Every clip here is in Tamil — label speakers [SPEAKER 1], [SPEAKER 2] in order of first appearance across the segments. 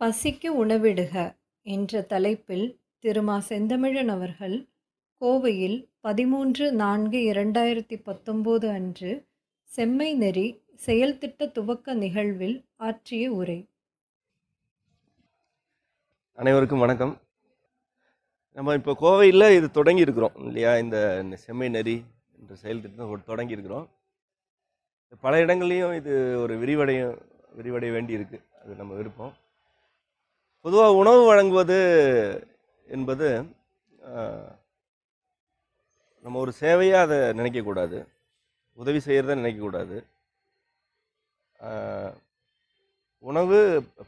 [SPEAKER 1] பசிக்கு உணவிடுக என்ற தலைப்பில் திரு மா. செந்தமிழன் அவர்கள் கோவையில் 13/4/2019 அன்று செம்மை நெறி செயல்திட்ட துவக்க நிகழ்வில் ஆற்றிய உரை.
[SPEAKER 2] அனைவருக்கும் வணக்கம். நம்ம இப்போ கோவையில் இது தொடங்கி இருக்கிறோம் இல்லையா? இந்த செம்மை நெறி என்ற செயல் திட்டம் தொடங்கி இருக்கிறோம். பல இடங்கள்லையும் இது ஒரு விரிவடைய வேண்டி இருக்கு. அது நம்ம விருப்பம். பொதுவாக உணவு வழங்குவது என்பது நம்ம ஒரு சேவையாக அதை நினைக்கக்கூடாது, உதவி செய்கிறத நினைக்கக்கூடாது. உணவு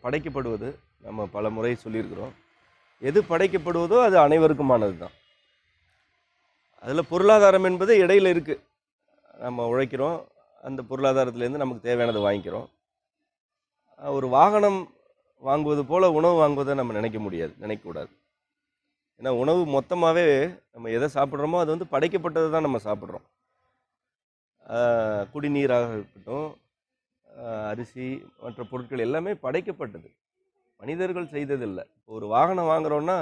[SPEAKER 2] படைக்கப்படுவது நம்ம பல முறை சொல்லியிருக்கிறோம். எது படைக்கப்படுவதோ அது அனைவருக்குமானது தான். அதில் பொருளாதாரம் என்பது இடையில் இருக்குது. நம்ம உழைக்கிறோம், அந்த பொருளாதாரத்துலேருந்து நமக்கு தேவையானதை வாங்கிக்கிறோம். ஒரு வாகனம் வாங்குவது போல் உணவு வாங்குவதை நம்ம நினைக்கக்கூடாது. ஏன்னா உணவு மொத்தமாகவே நம்ம எதை சாப்பிட்றோமோ அது வந்து படைக்கப்பட்டதை தான் நம்ம சாப்பிட்றோம். குடிநீராக இருக்கட்டும், அரிசி மற்ற பொருட்கள் எல்லாமே படைக்கப்பட்டது, மனிதர்கள் செய்ததில்லை. இப்போ ஒரு வாகனம் வாங்குகிறோன்னா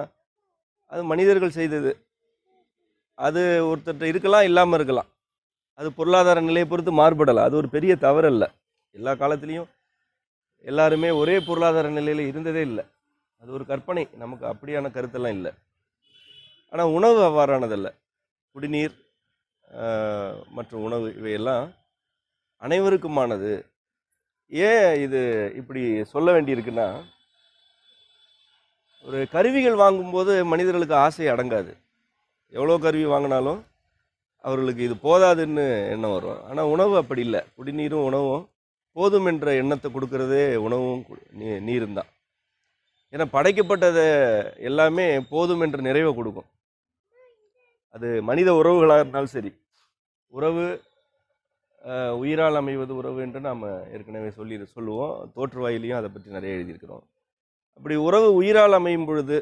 [SPEAKER 2] அது மனிதர்கள் செய்தது. அது ஒருத்தர் இருக்கலாம், இல்லாமல் இருக்கலாம். அது பொருளாதார நிலையை பொறுத்து மாறுபடலாம். அது ஒரு பெரிய தவறு இல்லை. எல்லா காலத்துலேயும் எல்லாருமே ஒரே பொருளாதார நிலையில் இருந்ததே இல்லை. அது ஒரு கற்பனை. நமக்கு அப்படியான கருத்தெல்லாம் இல்லை. ஆனால் உணவு அவ்வாறானதல்ல. குடிநீர் மற்றும் உணவு இவையெல்லாம் அனைவருக்குமானது. ஏன் இது இப்படி சொல்ல வேண்டியிருக்குன்னா, ஒரு கருவிகள் வாங்கும்போது மனிதர்களுக்கு ஆசை அடங்காது. எவ்வளோ கருவி வாங்கினாலும் அவர்களுக்கு இது போதாதுன்னு எண்ணம் வரும். ஆனால் உணவு அப்படி இல்லை. குடிநீரும் உணவும் போதும் என்ற எண்ணத்தை கொடுக்கறதே உணவும் நீரும் தான். ஏன்னா படைக்கப்பட்டதை எல்லாமே போதும் என்ற நிறைவை கொடுக்கும். அது மனித உறவுகளாக இருந்தாலும் சரி. உறவு உயிரால் அமைவது உறவு என்று நாம் ஏற்கனவே சொல்லுவோம். தோற்றுவாயிலையும் அதை பற்றி நிறைய எழுதியிருக்கிறோம். அப்படி உறவு உயிரால் அமையும் பொழுது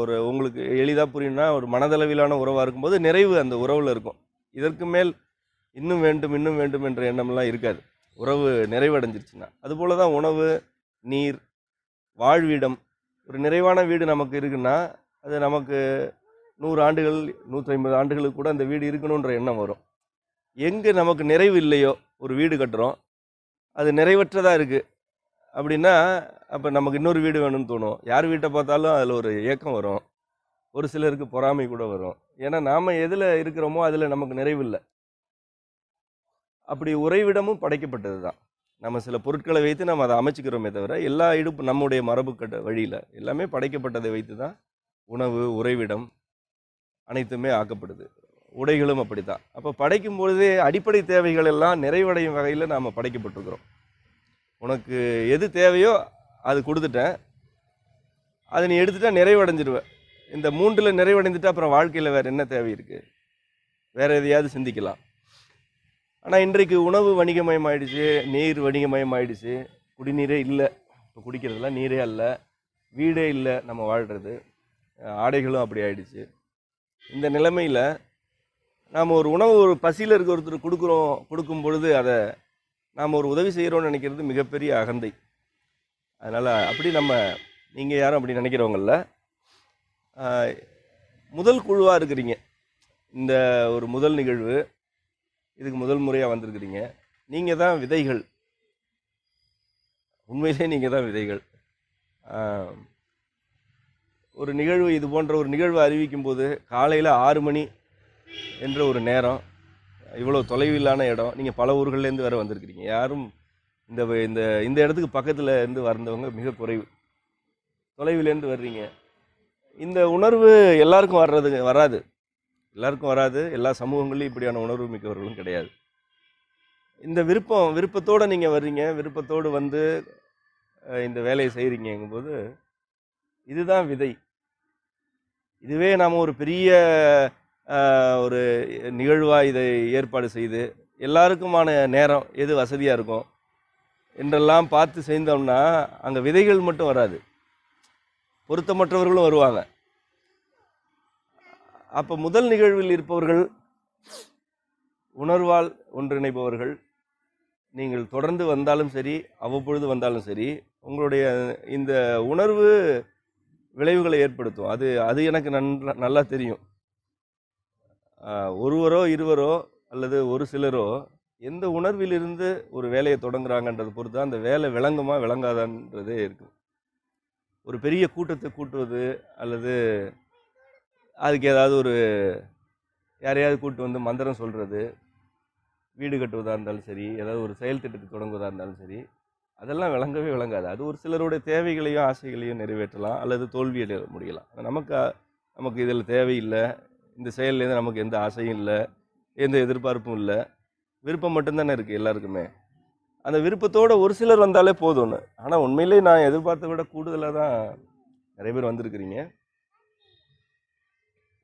[SPEAKER 2] ஒரு உங்களுக்கு எளிதாக புரியும்னா, ஒரு மனதளவிலான உறவாக இருக்கும்போது நிறைவு அந்த உறவில் இருக்கும். இதற்கு மேல் இன்னும் வேண்டும் என்ற எண்ணம்லாம் இருக்காது. உறவு நிறைவடைஞ்சிருச்சுன்னா. அதுபோல தான் உணவு, நீர், வாழ்விடம். ஒரு நிறைவான வீடு நமக்கு இருக்குன்னா அது நமக்கு 100 ஆண்டுகள் 150 ஆண்டுகளுக்கு கூட அந்த வீடு இருக்கணுன்ற எண்ணம் வரும். எங்கே நமக்கு நிறைவு இல்லையோ, ஒரு வீடு கட்டுறோம், அது நிறைவற்றதாக இருக்குது அப்படின்னா அப்போ நமக்கு இன்னொரு வீடு வேணும்னு தோணும். யார் வீட்டை பார்த்தாலும் அதில் ஒரு ஏக்கம் வரும். ஒரு சிலருக்கு பொறாமை கூட வரும். ஏன்னா நாம் எதில் இருக்கிறோமோ அதில் நமக்கு நிறைவு இல்லை. அப்படி உறைவிடமும் படைக்கப்பட்டது தான். நம்ம சில பொருட்களை வைத்து நம்ம அதை அமைச்சிக்கிறோமே தவிர, எல்லா நம்முடைய மரபு வழியில் எல்லாமே படைக்கப்பட்டதை வைத்து தான் உணவு, உறைவிடம் அனைத்துமே ஆக்கப்படுது. உடைகளும் அப்படி தான். அப்போ படைக்கும் பொழுதே அடிப்படை தேவைகள் எல்லாம் நிறைவடையும் வகையில் நாம் படைக்கப்பட்டிருக்கிறோம். உனக்கு எது தேவையோ அது கொடுத்துட்டேன், அதை நீ எடுத்துட்டா நிறைவடைஞ்சிடுவேன். இந்த 3ல் நிறைவடைந்துட்டு அப்புறம் வாழ்க்கையில் வேறு என்ன தேவை இருக்குது? வேறு எதையாவது சிந்திக்கலாம். ஆனால் இன்றைக்கு உணவு வணிகமயமாயிடுச்சு, நீர் வணிகமயமாயிடுச்சு. குடிநீரே இல்லை, இப்போ குடிக்கிறதுலாம் நீரே அல்ல, வீடே இல்லை நம்ம வாழ்கிறது. ஆடைகளும் அப்படி ஆயிடுச்சு. இந்த நிலைமையில் நாம் ஒரு உணவு ஒரு பசியில் இருக்க ஒருத்தர் கொடுக்கும் பொழுது அதை நாம் ஒரு உதவி செய்கிறோன்னு நினைக்கிறது மிகப்பெரிய அகந்தை. அதனால் அப்படி நீங்கள் யாரும் அப்படி நினைக்கிறவங்கள முதல் குழுவாக இருக்கிறீங்க. இந்த ஒரு முதல் நிகழ்வு, இதுக்கு முதல் முறையாக வந்திருக்கிறீங்க. நீங்கள் தான் விதைகள். உண்மையிலே நீங்கள் தான் விதைகள். ஒரு நிகழ்வு, இது போன்ற ஒரு நிகழ்வை அறிவிக்கும் போது காலையில் 6 மணி என்ற ஒரு நேரம், இவ்வளோ தொலைவில்லான இடம், நீங்கள் பல ஊர்கள்லேருந்து வேறு வந்திருக்கிறீங்க. யாரும் இந்த இந்த இந்த இடத்துக்கு பக்கத்தில் இருந்து வந்தவங்க மிக குறைவு. தொலைவிலேருந்து வர்றீங்க. இந்த உணர்வு எல்லாருக்கும் வராது. எல்லாருக்கும் வராது. எல்லா சமூகங்களையும் இப்படியான உணர்வு மிக்கவர்களும் கிடையாது. இந்த விருப்பத்தோடு நீங்கள் வர்றீங்க. விருப்பத்தோடு வந்து இந்த வேலையை செய்கிறீங்கும்போது இதுதான் விதை. இதுவே நாம் ஒரு பெரிய ஒரு நிகழ்வாக இதை ஏற்பாடு செய்து எல்லாருக்குமான நேரம் எது வசதியாக இருக்கும் என்றெல்லாம் பார்த்து செய்தோம்னா அங்கே விதைகள் மட்டும் வராது, பொருத்தமற்றவர்களும் வருவாங்க. அப்போ முதல் நிகழ்வில் இருப்பவர்கள், உணர்வால் ஒன்றிணைப்பவர்கள், நீங்கள் தொடர்ந்து வந்தாலும் சரி, அவ்வப்பொழுது வந்தாலும் சரி, உங்களுடைய இந்த உணர்வு விளைவுகளை ஏற்படுத்தும். அது அது எனக்கு நல்லா தெரியும். ஒருவரோ, இருவரோ அல்லது ஒரு சிலரோ எந்த உணர்விலிருந்து ஒரு வேலையை தொடங்குறாங்கன்றத பொறுத்து தான் அந்த வேலை விளங்குமா, விளங்காதான்றதே இருக்கும். ஒரு பெரிய கூட்டத்தை கூட்டுவது அல்லது அதுக்கு ஏதாவது ஒரு யாரையாவது கூட்டு வந்து மந்திரம் சொல்கிறது, வீடு கட்டுவதாக இருந்தாலும் சரி, ஏதாவது ஒரு செயல் திட்டத்தை தொடங்குவதாக இருந்தாலும் சரி, அதெல்லாம் விளங்கவே விளங்காது. அது ஒரு சிலருடைய தேவைகளையும் ஆசைகளையும் நிறைவேற்றலாம் அல்லது தோல்வியடைய முடியலாம். நமக்கு இதில் தேவையில்லை, இந்த செயல்லேருந்து நமக்கு எந்த ஆசையும் இல்லை, எந்த எதிர்பார்ப்பும் இல்லை, விருப்பம் மட்டும்தானே இருக்குது எல்லாருக்குமே. அந்த விருப்பத்தோடு ஒரு சிலர் வந்தாலே போதும்னு. ஆனால் உண்மையிலே நான் எதிர்பார்த்த விட கூடுதலாக தான் நிறைய பேர் வந்திருக்கிறீங்க.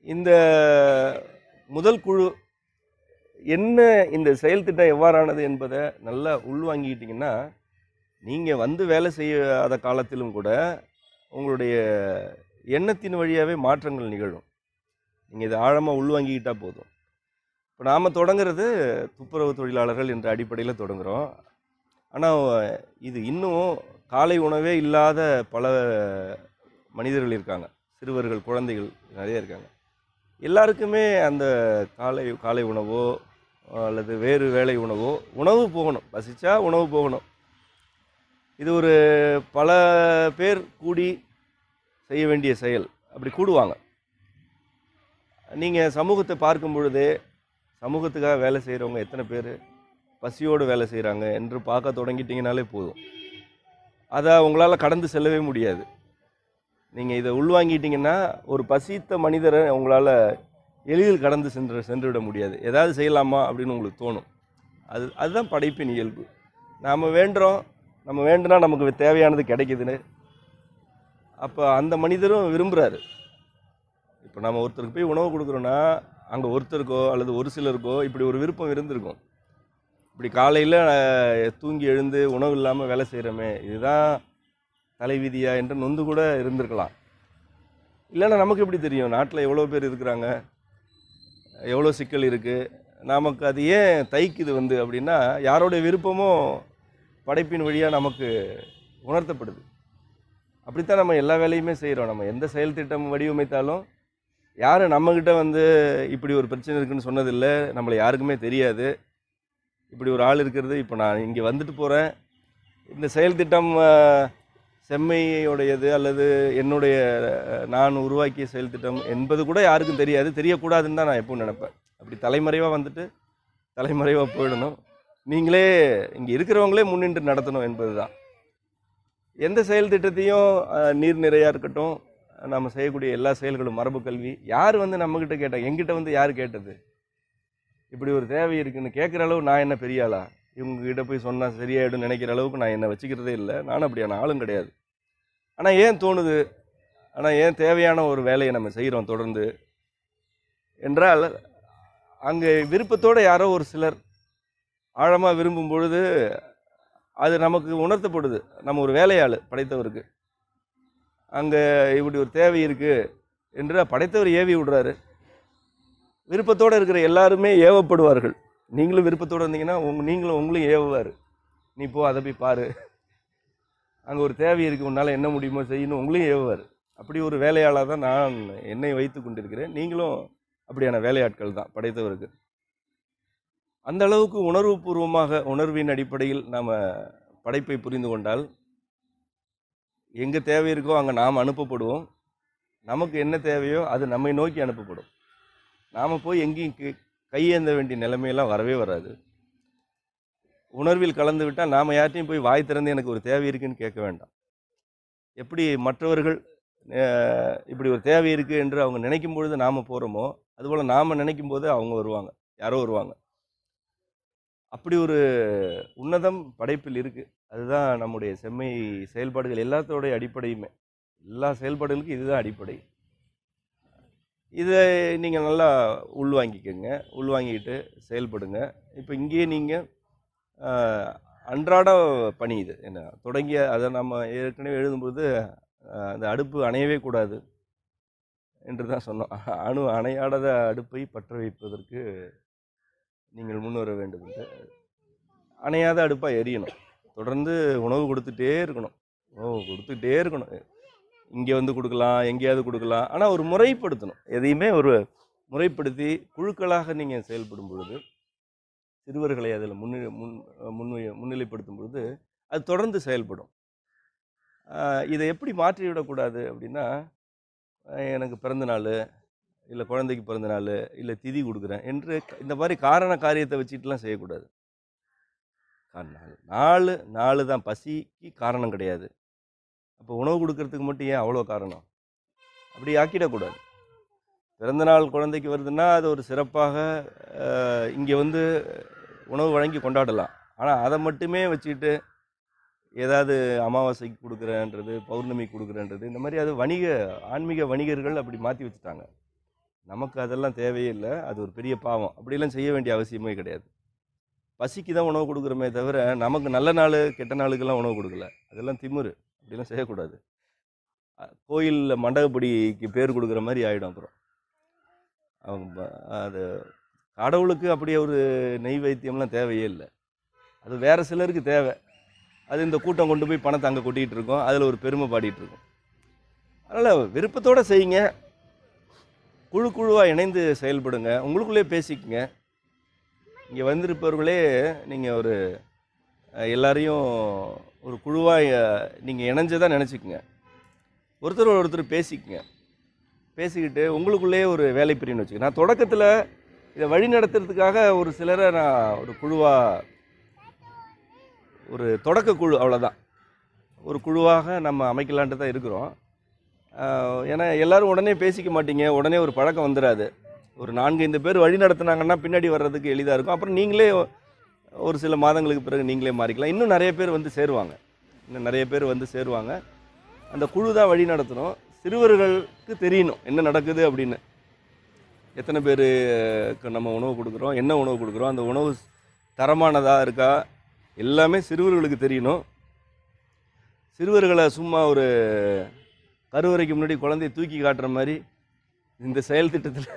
[SPEAKER 2] இந்த முதல் குழு என்ன, இந்த செயல் திட்டம் எவ்வாறானது என்பதை நல்லா உள்வாங்கிக்கிட்டிங்கன்னா, நீங்கள் வந்து வேலை செய்யாத காலத்திலும் கூட உங்களுடைய எண்ணத்தின் வழியாகவே மாற்றங்கள் நிகழும். நீங்கள் இதை ஆழமாக உள்வாங்கிக்கிட்டால் போதும். இப்போ நாம் தொடங்குறது துப்புரவு தொழிலாளர்கள் என்ற அடிப்படையில் தொடங்குகிறோம். ஆனால் இது இன்னும் காலை உணவே இல்லாத பல மனிதர்கள் இருக்காங்க. சிறுவர்கள், குழந்தைகள் நிறைய இருக்காங்க. எல்லாருக்குமே அந்த காலை உணவோ அல்லது வேறு வேலை உணவு போகணும். பசிச்சா உணவு போகணும். இது ஒரு பல பேர் கூடி செய்ய வேண்டிய செயல். அப்படி கூடுவாங்க. நீங்கள் சமூகத்தை பார்க்கும் பொழுதே சமூகத்துக்காக வேலை செய்கிறவங்க எத்தனை பேர் பசியோடு வேலை செய்கிறாங்க என்று பார்க்க தொடங்கிட்டிங்கனாலே போதும். அதை உங்களால் கடந்து செல்லவே முடியாது. நீங்கள் இதை உள்வாங்கிட்டீங்கன்னா ஒரு பசித்த மனிதரை உங்களால் எளிதில் கடந்து சென்றுவிட முடியாது. ஏதாவது செய்யலாமா அப்படின்னு உங்களுக்கு தோணும். அதுதான் படைப்பின் இயல்பு. நம்ம வேண்டுனா நமக்கு தேவையானது கிடைக்குதுன்னு. அப்போ அந்த மனிதரும் விரும்புகிறாரு. இப்போ நம்ம ஒருத்தருக்கு போய் உணவு கொடுக்குறோன்னா அங்கே ஒருத்தருக்கோ அல்லது ஒரு சிலருக்கோ இப்படி ஒரு விருப்பம் இருந்திருக்கும். இப்படி காலையில் தூங்கி எழுந்து உணவு இல்லாமல் வேலை செய்கிறோமே, இதுதான் தலைவிதியா என்று நொந்து கூட இருந்திருக்கலாம். இல்லைன்னா நமக்கு எப்படி தெரியும் நாட்டில் எவ்வளோ பேர் இருக்கிறாங்க, எவ்வளோ சிக்கல் இருக்குது, நமக்கு அது ஏன் தைக்குது அப்படின்னா யாரோடைய விருப்பமும் படைப்பின் வழியாக நமக்கு உணர்த்தப்படுது. அப்படித்தான் நம்ம எல்லா வேலையுமே செய்கிறோம். நம்ம எந்த செயல் திட்டம் வடிவமைத்தாலும் யாரும் நம்மக்கிட்ட இப்படி ஒரு பிரச்சனை இருக்குதுன்னு சொன்னதில்லை, நம்மளை யாருக்குமே தெரியாது. இப்படி ஒரு ஆள் இருக்கிறது, இப்போ நான் இங்கே வந்துட்டு போகிறேன், இந்த செயல் திட்டம் செம்மையுடையது அல்லது நான் உருவாக்கிய செயல் திட்டம் என்பது கூட யாருக்கும் தெரியாது, தெரியக்கூடாதுன்னு தான் நான் எப்பவும் நினைப்பேன். அப்படி தலைமறைவாக போயிடணும். நீங்களே இங்கே இருக்கிறவங்களே முன்னின்று நடத்தணும் என்பது தான். எந்த செயல் திட்டத்தையும் நீர்நிறையாக இருக்கட்டும், நம்ம செய்யக்கூடிய எல்லா செயல்களும், மரபு கல்வி, யார் நம்மக்கிட்ட கேட்டாங்க, எங்கிட்ட யார் கேட்டது? இப்படி ஒரு தேவை இருக்குன்னு கேட்குற அளவு நான் என்ன பெரிய ஆளா? இவங்ககிட்ட போய் சொன்னால் சரியாயிடும் நினைக்கிற அளவுக்கு நான் என்னை வச்சுக்கிறதே இல்லை. நானும் அப்படியான ஆளும் கிடையாது. ஆனால் ஏன் தோணுது, ஏன் தேவையான ஒரு வேலையை நம்ம செய்கிறோம் தொடர்ந்து என்றால், அங்கே விருப்பத்தோடு யாரோ ஒரு சிலர் ஆழமாக விரும்பும் பொழுது அது நமக்கு உணர்த்தப்படுது. நம்ம ஒரு வேலையாள் படைத்தவருக்கு அங்கே இப்படி ஒரு தேவை இருக்குது என்று படைத்தவர் ஏவி விடுறாரு. விருப்பத்தோடு இருக்கிற எல்லாருமே ஏவப்படுவார்கள். நீங்களும் விருப்பத்தோடு இருந்தீங்கன்னா உங்களையும் ஏவுவார். நீ போ, அதை போய் பாரு, அங்கே ஒரு தேவை இருக்குது, உன்னால் என்ன முடியுமோ செய்யணும், உங்களையும் ஏவுவார். அப்படி ஒரு வேலையாளாக தான் நான் என்னை வைத்து கொண்டிருக்கிறேன். நீங்களும் அப்படியான வேலையாட்கள் தான் படைத்தவருக்கு. அந்த அளவுக்கு உணர்வுபூர்வமாக, உணர்வின் அடிப்படையில் நாம் படைப்பை புரிந்து கொண்டால், எங்கே தேவை இருக்கோ அங்கே நாம் அனுப்பப்படுவோம். நமக்கு என்ன தேவையோ அது நம்மை நோக்கி அனுப்பப்படும். நாம் போய் எங்கேயும் கையேந்த வேண்டிய நிலைமையெல்லாம் வரவே வராது. உணர்வில் கலந்து விட்டால் நாம் யார்ட்டையும் போய் வாய் திறந்து எனக்கு ஒரு தேவை இருக்குன்னு கேட்க வேண்டாம். எப்படி மற்றவர்கள் இப்படி ஒரு தேவை இருக்குது என்று அவங்க நினைக்கும் பொழுது நாம் போகிறோமோ, அதுபோல் நாம் நினைக்கும் போது அவங்க வருவாங்க, யாரோ வருவாங்க. அப்படி ஒரு உன்னதம் படைப்பில் இருக்குது. அதுதான் நம்முடைய செம்மை செயல்பாடுகள் எல்லாத்தோடைய அடிப்படையுமே. எல்லா செயல்பாடுகளுக்கும் இதுதான் அடிப்படை. இதை நீங்கள் நல்லா உள்வாங்கிக்கங்க, உள்வாங்கிக்கிட்டு செயல்படுங்க. இப்போ இங்கேயே நீங்கள் அன்றாட பணி இது என்ன தொடங்கிய, அதை நம்ம ஏற்கனவே எழுதும்போது அந்த அடுப்பு அணையவே கூடாது என்று தான் சொன்னோம். அணையாடாத அடுப்பை பற்ற வைப்பதற்கு நீங்கள் முன்வர வேண்டும் என்று. அணையாத அடுப்பாக எரியணும். தொடர்ந்து உணவு கொடுத்துட்டே இருக்கணும். உணவு கொடுத்துட்டே இருக்கணும். இங்கே வந்து கொடுக்கலாம், எங்கேயாவது கொடுக்கலாம். ஆனால் ஒரு முறைப்படுத்தணும். எதையுமே ஒரு முறைப்படுத்தி குழுக்களாக நீங்கள் செயல்படும் பொழுது, சிறுவர்களை அதில் முன்னிலைப்படுத்தும் பொழுது அது தொடர்ந்து செயல்படும். இதை எப்படி மாற்றிவிடக்கூடாது அப்படின்னா, எனக்கு பிறந்த நாள், இல்லை குழந்தைக்கு பிறந்த நாள், இல்லை திதி கொடுக்குறேன் என்று இந்த மாதிரி காரண காரியத்தை வச்சுட்டுலாம் செய்யக்கூடாது. நாலு நாலு தான், பசிக்கு காரணம் கிடையாது. அப்போ உணவு கொடுக்கறதுக்கு மட்டும் ஏன் அவ்வளோ காரணம்? அப்படி ஆக்கிடக்கூடாது. பிறந்தநாள் குழந்தைக்கு வருதுன்னா அது ஒரு சிறப்பாக இங்கே வந்து உணவு வழங்கி கொண்டாடலாம். ஆனால் அதை மட்டுமே வச்சுக்கிட்டு ஏதாவது அமாவாசைக்கு கொடுக்குறேன்றது, பௌர்ணமிக்கு கொடுக்குறேன்றது, இந்த மாதிரி அது ஆன்மீக வணிகர்கள் அப்படி மாற்றி வச்சுட்டாங்க. நமக்கு அதெல்லாம் தேவையே இல்லை. அது ஒரு பெரிய பாவம். அப்படிலாம் செய்ய வேண்டிய அவசியமே கிடையாது. பசிக்கு தான் உணவு கொடுக்குறோமே தவிர நமக்கு நல்ல நாள் கெட்ட நாளுக்கெல்லாம் உணவு கொடுக்கல. அதெல்லாம் திமிரு. அப்படிலாம் செய்யக்கூடாது. கோயிலில் மண்டகப்படிக்கு பேர் கொடுக்குற மாதிரி ஆகிடும். அப்புறம் அவங்க அது கடவுளுக்கு அப்படியே ஒரு நெய்வேத்தியம்லாம் தேவையே இல்லை. அது வேறு சிலருக்கு தேவை. அது இந்த கூட்டம் கொண்டு போய் பணத்தை அங்கே கொட்டிகிட்டு இருக்கோம். அதில் ஒரு பெருமை பாடிட்டு இருக்கோம். அதனால் விருப்பத்தோடு செய்யுங்க. குழுவாக இணைந்து செயல்படுங்க. உங்களுக்குள்ளே பேசிக்குங்க. இங்கே வந்திருப்பவர்களே நீங்கள் ஒரு எல்லாரையும் ஒரு குழுவாக நீங்கள் இணைஞ்சதாக நினச்சிக்கங்க. ஒருத்தர் பேசிக்குங்க. பேசிக்கிட்டு உங்களுக்குள்ளேயே ஒரு வேலை பிரிவுன்னு வச்சுக்கங்க. நான் தொடக்கத்தில் இதை வழி நடத்துறதுக்காக ஒரு சிலரை நான் ஒரு குழுவாக, ஒரு தொடக்க குழு, அவ்வளோதான், ஒரு குழுவாக நம்ம அமைக்கலான்ட்டு தான் இருக்கிறோம். ஏன்னா எல்லோரும் உடனே பேசிக்க மாட்டீங்க. உடனே ஒரு பழக்கம் வந்துடாது. ஒரு 4-5 பேர் வழி நடத்துனாங்கன்னா பின்னாடி வர்றதுக்கு எளிதாக இருக்கும். அப்புறம் நீங்களே ஒரு சில மாதங்களுக்கு பிறகு நீங்களே மாறிக்கலாம். இன்னும் நிறைய பேர் வந்து சேருவாங்க. அந்த குழு தான் வழி நடத்தணும். சிறுவர்களுக்கு தெரியணும் என்ன நடக்குது அப்படின்னு. எத்தனை பேருக்கு நம்ம உணவு கொடுக்குறோம், என்ன உணவு கொடுக்குறோம், அந்த உணவு தரமானதாக இருக்கா, எல்லாமே சிறுவர்களுக்கு தெரியணும். சிறுவர்களை சும்மா ஒரு கருவறைக்கு முன்னாடி குழந்தைய தூக்கி காட்டுற மாதிரி இந்த செயல் திட்டத்தில்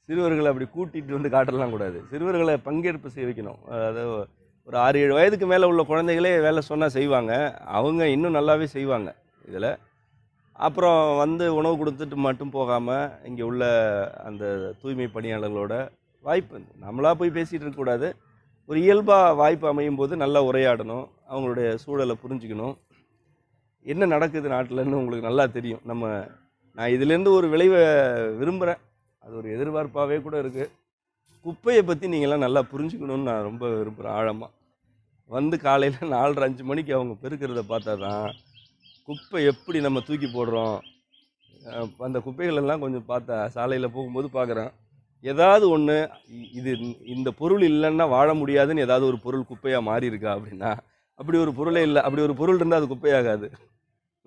[SPEAKER 2] சிறுவர்களை அப்படி கூட்டிகிட்டு வந்து காட்டலாம் கூடாது. சிறுவர்களை பங்கேற்பு செய்ய வைக்கணும். அதாவது ஒரு 6-7 வயதுக்கு மேலே உள்ள குழந்தைகளே வேலை சொன்னால் செய்வாங்க. அவங்க இன்னும் நல்லாவே செய்வாங்க இதில். அப்புறம் வந்து உணவு கொடுத்துட்டு மட்டும் போகாமல் இங்கே உள்ள அந்த தூய்மை பணியாளர்களோட வாய்ப்பு, நம்மளாக போய் பேசிகிட்டு இருக்கக்கூடாது. ஒரு இயல்பாக வாய்ப்பு அமையும் போது நல்லா உரையாடணும். அவங்களுடைய சூழலை புரிஞ்சுக்கணும். என்ன நடக்குது நாட்டில்னு உங்களுக்கு நல்லா தெரியும். நான் இதிலேருந்து ஒரு விளைவை விரும்புகிறேன். அது ஒரு எதிர்பார்ப்பாகவே கூட இருக்குது. குப்பையை பற்றி நீங்கள்லாம் நல்லா புரிஞ்சுக்கணுன்னு நான் ரொம்ப விரும்புகிறேன். ஆழமாக வந்து காலையில் 4:30-5 மணிக்கு அவங்க பெருக்கிறத பார்த்தா தான் குப்பை எப்படி நம்ம தூக்கி போடுறோம். அந்த குப்பைகளெல்லாம் கொஞ்சம் பார்த்தா சாலையில் போகும்போது பார்க்குறேன். ஏதாவது ஒன்று இந்த பொருள் இல்லைன்னா வாழ முடியாதுன்னு ஏதாவது ஒரு பொருள் குப்பையாக மாறி இருக்கா அப்படின்னா, அப்படி ஒரு பொருளே இல்லை. அப்படி ஒரு பொருள் இருந்தால் அது குப்பையாகாது.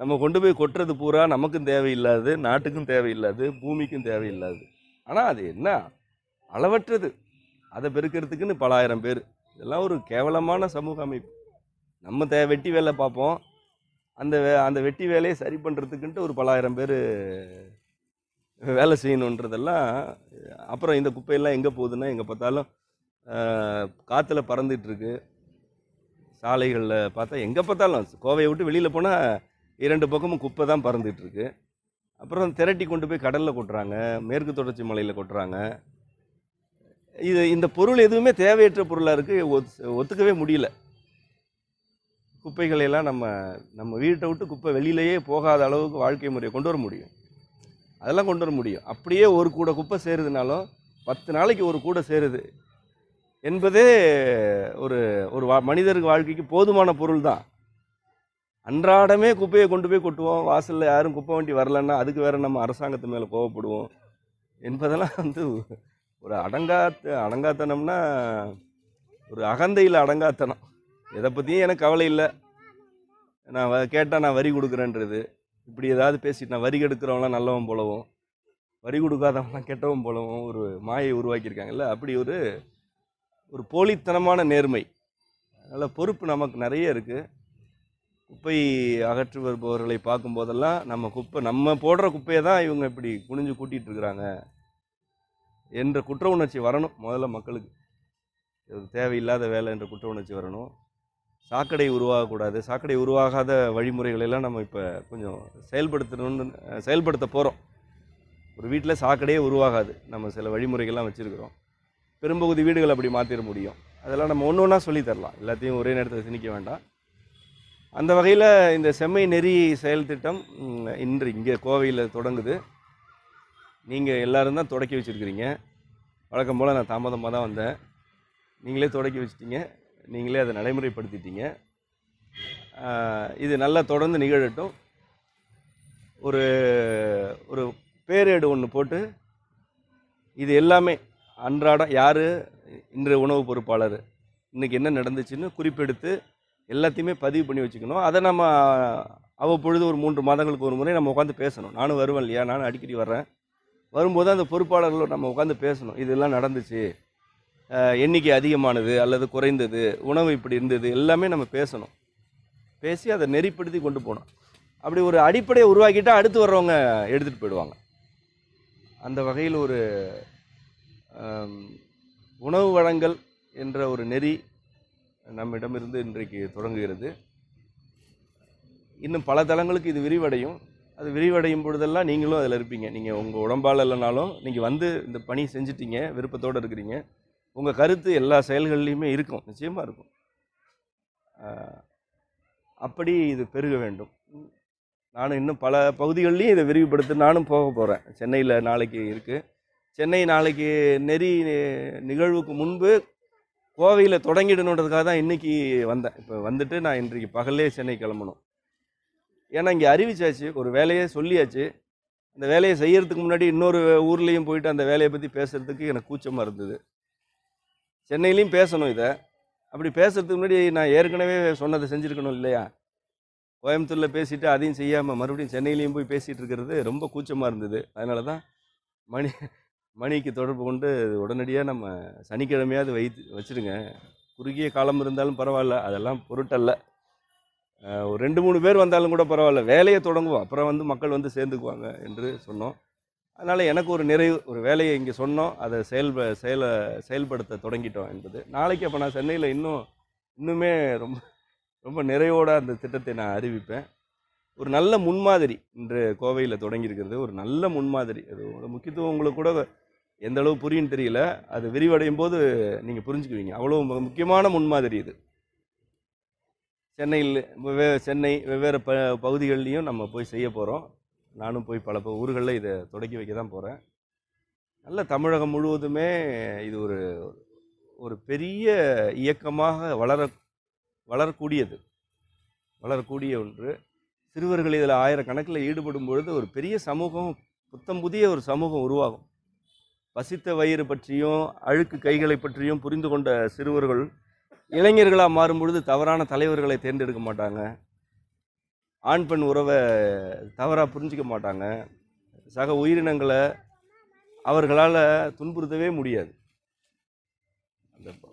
[SPEAKER 2] நம்ம கொண்டு போய் கொட்டுறது பூரா நமக்கும் தேவையில்லாது, நாட்டுக்கும் தேவையில்லாது, பூமிக்கும் தேவையில்லாது. ஆனால் அது என்ன அளவற்றது. அதை பெருக்கிறதுக்குன்னு பல ஆயிரம் பேர். இதெல்லாம் ஒரு கேவலமான சமூக அமைப்பு. நம்ம வெட்டி வேலை பார்ப்போம். அந்த வெட்டி வேலையை சரி பண்ணுறதுக்குன்ட்டு ஒரு பல ஆயிரம் பேர் வேலை செய்யணுன்றதெல்லாம். அப்புறம் இந்த குப்பையெல்லாம் எங்கே போகுதுன்னா, எங்கே பார்த்தாலும் காற்றுல பறந்துட்டுருக்கு. சாலைகளில் பார்த்தா எங்கே பார்த்தாலும், கோவையை விட்டு வெளியில் போனால் 2 பக்கமும் குப்பை தான் பறந்துட்டுருக்கு. அப்புறம் திரட்டி கொண்டு போய் கடலில் கொட்டுறாங்க, மேற்கு தொடர்ச்சி மலையில் கொட்டுறாங்க. இந்த பொருள் எதுவுமே தேவையற்ற பொருளாக இருக்குது. ஒத்துக்கவே முடியல. குப்பைகளையெல்லாம் நம்ம வீட்டை விட்டு குப்பை வெளியிலேயே போகாத அளவுக்கு வாழ்க்கை முறையை கொண்டு வர முடியும். அதெல்லாம் கொண்டு வர முடியும். அப்படியே ஒரு கூடை குப்பை சேருதுனாலும் 10 நாளைக்கு ஒரு கூடை சேருது என்பதே ஒரு மனிதருக்கு வாழ்க்கைக்கு போதுமான பொருள் தான். அன்றாடமே குப்பையை கொண்டு போய் கொட்டுவோம். வாசலில் யாரும் குப்பை வண்டி வரலன்னா அதுக்கு வேறு நம்ம அரசாங்கத்து மேலே கோவப்படுவோம் என்பதெல்லாம் ஒரு அடங்காத்தனம்னா ஒரு அகந்தையில் அடங்காத்தனம். எதை பற்றியும் எனக்கு கவலை இல்லை. நான் கேட்டால் நான் வரி கொடுக்குறேன்றது. இப்படி ஏதாவது பேசிட்டு நான் வரி கெடுக்கிறவங்களாம் நல்லவன் போலவும், வரி கொடுக்காதவங்களாம் கெட்டவன் போலவும் ஒரு மாயை உருவாக்கியிருக்காங்கல்ல. அப்படி ஒரு போலித்தனமான நேர்மை. அதனால் பொறுப்பு நமக்கு நிறைய இருக்குது. குப்பை அகற்றி வருபவர்களை பார்க்கும்போதெல்லாம் நம்ம போடுற குப்பையை தான் இவங்க இப்படி குனிஞ்சு கூட்டிகிட்டு இருக்கிறாங்க என்ற குற்ற உணர்ச்சி வரணும் முதல்ல மக்களுக்கு. இது ஒரு தேவையில்லாத வேலை என்ற குற்ற உணர்ச்சி வரணும். சாக்கடை உருவாகக்கூடாது. சாக்கடை உருவாகாத வழிமுறைகள் எல்லாம் நம்ம இப்போ கொஞ்சம் செயல்படுத்த போகிறோம். ஒரு வீட்டில் சாக்கடையே உருவாகாது. நம்ம சில வழிமுறைகள்லாம் வச்சுருக்கிறோம். பெரும்பகுதி வீடுகள் அப்படி மாற்றிட முடியும். அதெல்லாம் நம்ம ஒன்று ஒன்றா சொல்லித் தரலாம். எல்லாத்தையும் ஒரே நேரத்தில் திணிக்க வேண்டாம். அந்த வகையில் இந்த செம்மை நெறி செயல் திட்டம் இன்று இங்கே கோவையில் தொடங்குது. நீங்கள் எல்லோரும் தான் தொடக்கி வச்சுருக்கிறீங்க. வழக்கம் போல் நான் தாமதமாக தான் வந்தேன். நீங்களே தொடக்கி வச்சிட்டீங்க. நீங்களே அதை நடைமுறைப்படுத்திட்டீங்க. இது நல்லா தொடர்ந்து நிகழட்டும். ஒரு ஒரு பேரேடு ஒன்று போட்டு இது எல்லாமே அன்றாடம் யார் இன்று உணவு பொறுப்பாளர், இன்றைக்கி என்ன நடந்துச்சுன்னு குறிப்பெடுத்து எல்லாத்தையுமே பதிவு பண்ணி வச்சுக்கணும். அதை நம்ம அவ்வப்பொழுது ஒரு 3 மாதங்களுக்கு ஒரு முறை நம்ம உட்காந்து பேசணும். நானும் வருவேன் இல்லையா, நானும் அடிக்கடி வர்றேன். வரும்போது அந்த பொறுப்பாளர்களோடு நம்ம உட்காந்து பேசணும். இதெல்லாம் நடந்துச்சு, எண்ணிக்கை அதிகமானது அல்லது குறைந்தது, உணவு இப்படி இருந்தது, எல்லாமே நம்ம பேசணும். பேசி அதை நெறிப்படுத்தி கொண்டு போகணும். அப்படி ஒரு அடிப்படையை உருவாக்கிட்டால் அடுத்து வர்றவங்க எடுத்துகிட்டு போயிடுவாங்க. அந்த வகையில் ஒரு உணவு வழங்கல் என்ற ஒரு நெறி நம்மிடமிருந்து இன்றைக்கு தொடங்குகிறது. இன்னும் பல தளங்களுக்கு இது விரிவடையும். அது விரிவடையும் பொழுதெல்லாம் நீங்களும் அதில் இருப்பீங்க. நீங்கள் உங்கள் உடம்பால் இல்லைனாலும் நீங்கள் வந்து இந்த பணி செஞ்சிட்டீங்க, விருப்பத்தோடு இருக்கிறீங்க. உங்கள் கருத்து எல்லா செயல்கள்லையுமே இருக்கும், நிச்சயமாக இருக்கும். அப்படி இது பெருக வேண்டும். நானும் இன்னும் பல பகுதிகள்லையும் இதை விரிவுபடுத்த நானும் போக போகிறேன். சென்னையில் நாளைக்கு இருக்குது. சென்னை நாளைக்கு நெறி நிகழ்வுக்கு முன்பு கோவையில் தொடங்கிடணுன்றதுக்காக தான் இன்றைக்கி வந்தேன். இப்போ வந்துட்டு நான் இன்றைக்கு பகல்லே சென்னை கிளம்பணும். ஏன்னா இங்கே அறிவிச்சாச்சு, ஒரு வேலையை சொல்லியாச்சு. அந்த வேலையை செய்கிறதுக்கு முன்னாடி இன்னொரு ஊர்லேயும் போயிட்டு அந்த வேலையை பற்றி பேசுகிறதுக்கு எனக்கு கூச்சமாக இருந்தது. சென்னையிலையும் பேசணும் இதை. அப்படி பேசுகிறதுக்கு முன்னாடி நான் ஏற்கனவே சொன்னதை செஞ்சுருக்கணும் இல்லையா? கோயம்புத்தூரில் பேசிவிட்டு அதையும் செய்யாமல் மறுபடியும் சென்னையிலையும் போய் பேசிகிட்டு இருக்கிறது ரொம்ப கூச்சமாக இருந்தது. அதனால தான் மணிக்கு தொடர்பு கொண்டு உடனடியாக நம்ம சனிக்கிழமையாவது வச்சுருங்க, குறுகிய காலம் இருந்தாலும் பரவாயில்ல, அதெல்லாம் பொருட்டல்ல. ஒரு 2-3 பேர் வந்தாலும் கூட பரவாயில்ல, வேலையை தொடங்குவோம், அப்புறம் வந்து மக்கள் வந்து சேர்ந்துக்குவாங்க என்று சொன்னோம். அதனால் எனக்கு ஒரு நிறைவு, ஒரு வேலையை இங்கே சொன்னோம், அதை செயல்படுத்த தொடங்கிட்டோம் என்பது. நாளைக்கு அப்போ நான் சென்னையில் இன்னுமே ரொம்ப ரொம்ப நிறைவோடு அந்த திட்டத்தை நான் அறிவிப்பேன். ஒரு நல்ல முன்மாதிரி இன்று கோவையில் தொடங்கியிருக்கிறது. ஒரு நல்ல முன்மாதிரி. அது முக்கியத்துவம் உங்களுக்கு கூட எந்த அளவு புரியுன்னு தெரியல. அது விரிவடையும் போது நீங்கள் புரிஞ்சுக்குவீங்க. அவ்வளோ முக்கியமான முன்மாதிரி இது. சென்னை வெவ்வேறு பகுதிகள்லையும் நம்ம போய் செய்ய போகிறோம். நானும் போய் பல ஊர்களில் இதை தொடக்கி வைக்க தான் போகிறேன். நல்ல தமிழகம் முழுவதுமே இது ஒரு பெரிய இயக்கமாக வளரக்கூடிய ஒன்று. சிறுவர்கள் இதில் ஆயிரக்கணக்கில் ஈடுபடும் பொழுது ஒரு பெரிய சமூகம், புத்தம் புதிய ஒரு சமூகம் உருவாகும். பசித்த வயிறு பற்றியும் அழுக்கு கைகளை பற்றியும் புரிந்து கொண்ட சிறுவர்கள் இளைஞர்களாக மாறும் பொழுது தவறான தலைவர்களை தேர்ந்தெடுக்க மாட்டாங்க. ஆண் பெண் உறவை தவறாக புரிஞ்சிக்க மாட்டாங்க. சக உயிரினங்களை அவர்களால் துன்புறுத்தவே முடியாது.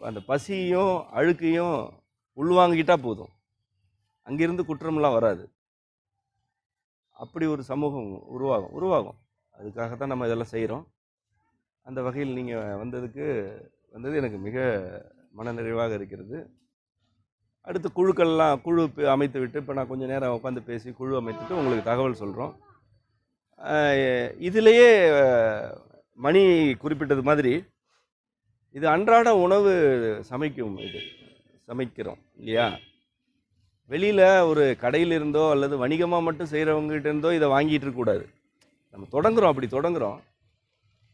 [SPEAKER 2] அந்த பசியும் அழுக்கையும் உள்வாங்கிட்டால் போதும், அங்கிருந்து குற்றமெல்லாம் வராது. அப்படி ஒரு சமூகம் உருவாகும். அதுக்காக தான் நம்ம இதெல்லாம் செய்கிறோம். அந்த வகையில் நீங்கள் வந்தது எனக்கு மிக மனநிறைவாக இருக்கிறது. அடுத்து குழு அமைத்து விட்டு இப்போ நான் கொஞ்சம் நேரம் உட்காந்து பேசி குழு அமைத்துட்டு உங்களுக்கு தகவல் சொல்கிறோம். இதிலேயே மணி குறிப்பிட்டது மாதிரி இது அன்றாட உணவு சமைக்கிறோம் இல்லையா? வெளியில் ஒரு கடையில் இருந்தோ அல்லது வணிகமாக மட்டும் செய்கிறவங்ககிட்ட இருந்தோ இதை வாங்கிட்டு இருக்கக்கூடாது. நம்ம அப்படி தொடங்குகிறோம்.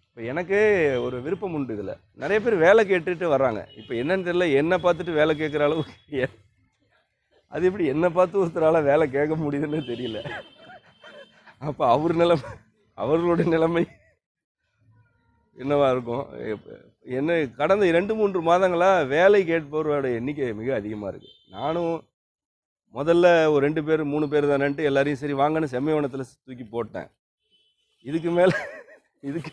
[SPEAKER 2] இப்போ எனக்கு ஒரு விருப்பம் உண்டு. இதில் நிறைய பேர் வேலை கேட்டுட்டு வர்றாங்க. இப்போ என்னன்னு தெரியல, என்னை பார்த்துட்டு வேலை கேட்குற அளவுக்கு அது எப்படி என்னை பார்த்து ஒருத்தரால் வேலை கேட்க முடியுதுன்னு தெரியல. அப்போ அவர்களுடைய நிலைமை என்னவா இருக்கும்? என்ன கடந்த 2-3 மாதங்களாக வேலை கேட்பவரோட எண்ணிக்கை மிக அதிகமாக இருக்குது. நானும் முதல்ல ஒரு 2 பேர் 3 பேர் தானேன்ட்டு எல்லாரையும் சரி வாங்கன்னு செம்மைவனத்தில் தூக்கி போட்டேன். இதுக்கு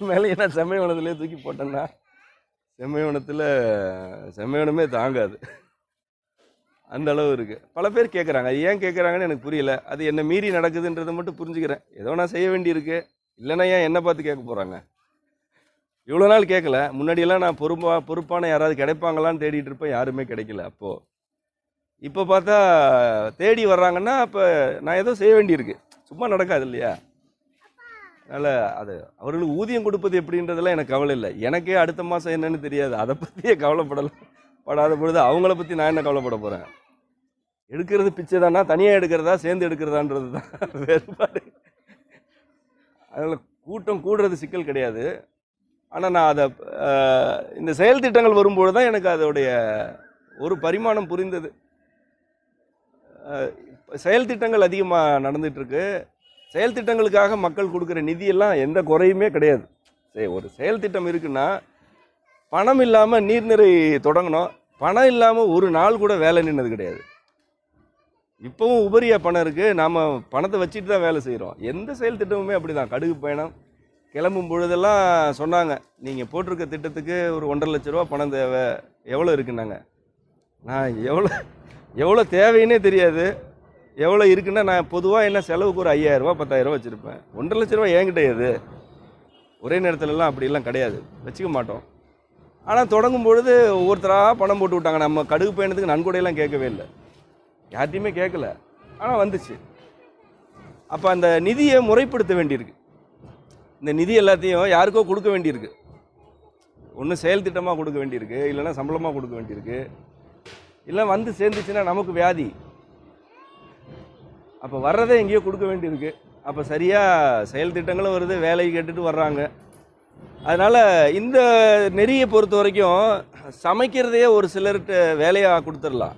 [SPEAKER 2] மேலே என்ன செம்மைவனத்திலே தூக்கி போட்டேன்னா செம்மைவனமே தாங்காது, அந்த அளவு இருக்குது. பல பேர் கேட்குறாங்க. அது ஏன் கேட்குறாங்கன்னு எனக்கு புரியல. அது என்னை மீறி நடக்குதுன்றதை மட்டும் புரிஞ்சுக்கிறேன். ஏதோ நான் செய்ய வேண்டியிருக்கு, இல்லைன்னா ஏன் என்னை பார்த்து கேட்க போகிறாங்க? இவ்வளோ நாள் கேட்கல. முன்னாடியெல்லாம் நான் பொறுப்பான யாராவது கிடைப்பாங்களான்னு தேடிட்டு இருப்பேன், யாருமே கிடைக்கல அப்போது. இப்போ பார்த்தா தேடி வர்றாங்கன்னா, அப்போ நான் ஏதோ செய்ய வேண்டியிருக்கு. சும்மா நடக்காது இல்லையா? அதனால் அது அவர்களுக்கு ஊதியம் கொடுப்பது எப்படின்றதெல்லாம் எனக்கு கவலை இல்லை. எனக்கே அடுத்த மாதம் என்னன்னு தெரியாது. அதை பற்றியே படாத பொழுது அவங்கள பற்றி நான் என்ன கவலைப்பட போகிறேன்? எடுக்கிறது பிச்சை தானா, தனியாக எடுக்கிறதா, சேர்ந்து எடுக்கிறதான்றது தான் வேறுபாடு. அதில் கூட்டம் கூடுறது சிக்கல் கிடையாது. ஆனால் நான் அதை இந்த செயல் திட்டங்கள் வரும்பொழுது தான் எனக்கு அதோடைய ஒரு பரிமாணம் புரிந்தது. செயல் திட்டங்கள் அதிகமாக நடந்துகிட்ருக்கு. செயல் திட்டங்களுக்காக மக்கள் கொடுக்குற நிதியெல்லாம் எந்த குறையுமே கிடையாது. சரி, ஒரு செயல் திட்டம் இருக்குன்னா பணம் இல்லாமல் நீர்நிறை தொடங்கணும். பணம் இல்லாமல் ஒரு நாள் கூட வேலை நின்னது கிடையாது. இப்போவும் உபரியாக பணம் இருக்குது. நாம் பணத்தை வச்சுட்டு தான் வேலை செய்கிறோம். எந்த செயல் திட்டமுமே அப்படி தான். கடுகு பயணம் கிளம்பும் பொழுதெல்லாம் சொன்னாங்க, நீங்கள் போட்டிருக்க திட்டத்துக்கு ஒரு 1,50,000 லட்ச ரூபா பணம் தேவை. எவ்வளோ இருக்குன்னாங்க. நான் எவ்வளோ தேவைன்னே தெரியாது. எவ்வளோ இருக்குன்னா, நான் பொதுவாக என்ன செலவுக்கு ஒரு 5,000 ரூபா 10,000 ரூபா வச்சுருப்பேன். 1,50,000 லட்ச ரூபா என்கிட்ட எது? ஒரே நேரத்துலலாம் அப்படிலாம் கிடையாது, வச்சுக்க மாட்டோம். ஆனால் தொடங்கும் பொழுது ஒவ்வொருத்தராக பணம் போட்டு விட்டாங்க. நம்ம கடுகு பயணத்துக்கு நன்கொடையெல்லாம் கேட்கவே இல்லை, யார்ட்டையுமே கேட்கல. ஆனால் வந்துச்சு. அப்போ அந்த நிதியை முறைப்படுத்த வேண்டியிருக்கு. இந்த நிதி எல்லாத்தையும் யாருக்கோ கொடுக்க வேண்டியிருக்கு. ஒன்று செயல் திட்டமாக கொடுக்க வேண்டியிருக்கு, இல்லைன்னா சம்பளமாக கொடுக்க வேண்டியிருக்கு, இல்லை வந்து சேர்ந்துச்சுன்னா நமக்கு வியாதி. அப்போ வர்றதே எங்கேயோ கொடுக்க வேண்டியிருக்கு. அப்போ சரியாக செயல் திட்டங்களும் வருது, வேலையை கேட்டுட்டு வர்றாங்க. அதனால் இந்த நெறியை பொறுத்த வரைக்கும் சமைக்கிறதையே ஒரு சிலர்கிட்ட வேலையாக கொடுத்துடலாம்.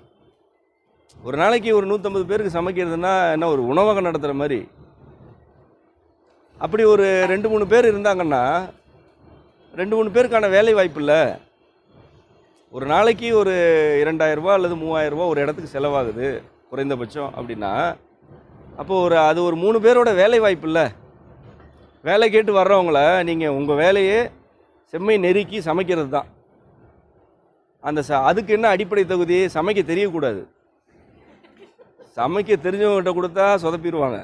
[SPEAKER 2] ஒரு நாளைக்கு ஒரு 150 பேருக்கு சமைக்கிறதுனா என்ன, ஒரு உணவகம் நடத்துகிற மாதிரி. அப்படி ஒரு 2-3 பேர் இருந்தாங்கன்னா 2-3 பேருக்கான வேலை வாய்ப்பு இல்லை. ஒரு நாளைக்கு ஒரு 2,000 ரூபா அல்லது 3,000 ரூபா ஒரு இடத்துக்கு செலவாகுது குறைந்தபட்சம் அப்படின்னா, அப்போது அது ஒரு 3 பேரோட வேலை வாய்ப்பு இல்லை. வேலை கேட்டு வர்றவங்கள நீங்கள் உங்கள் வேலையே செம்மை நெருக்கி சமைக்கிறது தான். அதுக்கு என்ன அடிப்படை தகுதி? சமைக்க தெரியக்கூடாது. சமைக்க தெரிஞ்சவங்ககிட்ட கொடுத்தா சொதப்பிடுவாங்க.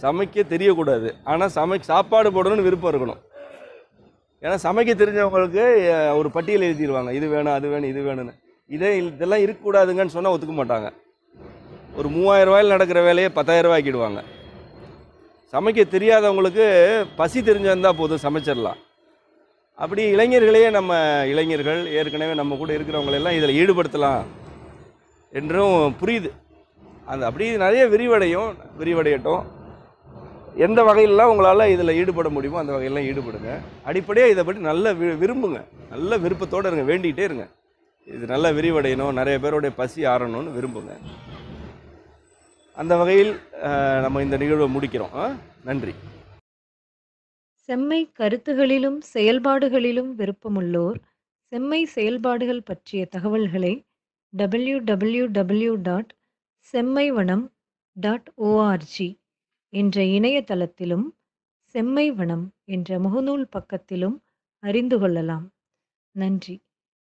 [SPEAKER 2] சமைக்க தெரியக்கூடாது, ஆனால் சாப்பாடு போடணும்னு விருப்பம் இருக்கணும். ஏன்னா சமைக்க தெரிஞ்சவங்களுக்கு ஒரு பட்டியல் எழுதிடுவாங்க, இது வேணும் அது வேணும் இது வேணும்னு. இதெல்லாம் இருக்கக்கூடாதுங்கன்னு சொன்னால் ஒத்துக்க மாட்டாங்க. ஒரு 3,000 ரூபாயில் நடக்கிற வேலையை 10,000 ரூபாய்க்கிடுவாங்க. சமைக்க தெரியாதவங்களுக்கு பசி தெரிஞ்சிருந்தால் போதும், சமைச்சிடலாம். அப்படி இளைஞர்கள் ஏற்கனவே நம்ம கூட இருக்கிறவங்களெல்லாம் இதில் ஈடுபடுத்தலாம் என்றும் புரியுது. அப்படி நிறைய விரிவடையட்டும். எந்த வகையிலலாம் உங்களால் இதில் ஈடுபட முடியுமோ அந்த வகையெல்லாம் ஈடுபடுங்க. அடிப்படையாக இதை பற்றி நல்ல விரும்புங்க, நல்ல விருப்பத்தோடு இருங்க, வேண்டிகிட்டே இருங்க. இது நல்லா விரிவடையணும், நிறைய பேருடைய பசி ஆறணும்னு விரும்புங்க. அந்த வகையில் நம்ம இந்த நிகழ்வை முடிக்கிறோம். நன்றி.
[SPEAKER 1] செம்மை கருத்துகளிலும் செயல்பாடுகளிலும் விருப்பமுள்ளோர் செம்மை செயல்பாடுகள் பற்றிய தகவல்களை www.semmaivanam.org என்ற இணையதளத்திலும் செம்மை வனம் என்ற முகநூல் பக்கத்திலும் அறிந்து கொள்ளலாம். நன்றி.